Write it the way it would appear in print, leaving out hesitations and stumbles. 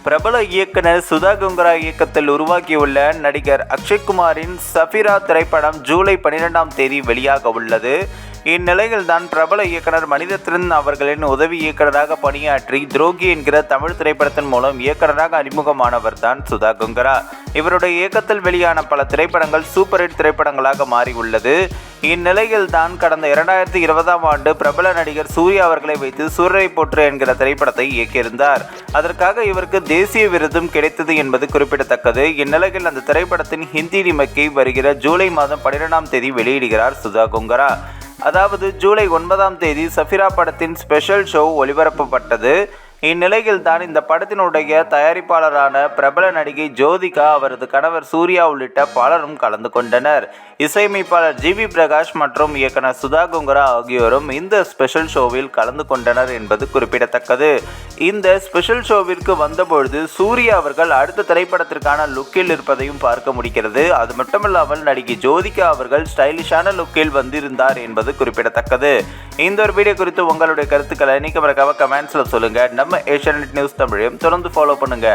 பிரபல இயக்குனர் சுதா கொங்கரா இயக்கத்தில் உருவாக்கியுள்ள நடிகர் அக்ஷய்குமாரின் சஃபிரா திரைப்படம் ஜூலை 12ஆம் தேதி வெளியாக உள்ளது. இந்நிலையில்தான் பிரபல இயக்குனர் மணிரத்னம் அவர்களின் உதவி இயக்குநராக பணியாற்றி துரோகி என்கிற தமிழ் திரைப்படத்தின் மூலம் இயக்குநராக அறிமுகமானவர் தான் சுதா கொங்கரா. இவருடைய இயக்கத்தில் வெளியான பல திரைப்படங்கள் சூப்பர் ஹிட் திரைப்படங்களாக மாறியுள்ளது. இந்நிலையில் தான் கடந்த 2020ஆம் ஆண்டு பிரபல நடிகர் சூர்யா அவர்களை வைத்து சூரரை போற்று என்கிற திரைப்படத்தை இயக்கியிருந்தார். அதற்காக இவருக்கு தேசிய விருதும் கிடைத்தது என்பது குறிப்பிடத்தக்கது. இந்நிலையில் அந்த திரைப்படத்தின் ஹிந்தி ரீமேக்கை வருகிற ஜூலை மாதம் 12ஆம் தேதி வெளியிடுகிறார் சுதா கொங்கரா. அதாவது ஜூலை 9ஆம் தேதி சஃபிரா படத்தின் ஸ்பெஷல் ஷோ ஒளிபரப்பப்பட்டது. இந்நிலையில் தான் இந்த படத்தினுடைய தயாரிப்பாளரான பிரபல நடிகை ஜோதிகா, அவரது கணவர் சூர்யா உள்ளிட்ட பலரும் கலந்து கொண்டனர். இசையமைப்பாளர் ஜிவி பிரகாஷ் மற்றும் இயக்குனர் சுதா கொங்கரா ஆகியோரும் இந்த ஸ்பெஷல் ஷோவில் கலந்து கொண்டனர் என்பது குறிப்பிடத்தக்கது. இந்த ஸ்பெஷல் ஷோவிற்கு வந்தபொழுது சூர்யா அவர்கள் அடுத்த திரைப்படத்திற்கான லுக்கில் இருப்பதையும் பார்க்க முடிகிறது. அது மட்டுமில்லாமல் நடிகை ஜோதிகா அவர்கள் ஸ்டைலிஷான லுக்கில் வந்திருந்தார் என்பது குறிப்பிடத்தக்கது. இந்த ஒரு வீடியோ குறித்து உங்களுடைய கருத்துக்களை நீக்க மறக்காம கமெண்ட்ஸ்ல சொல்லுங்க. நம்ம ஏஷியநெட் நியூஸ் தமிழையும் தொடர்ந்து ஃபாலோ பண்ணுங்க.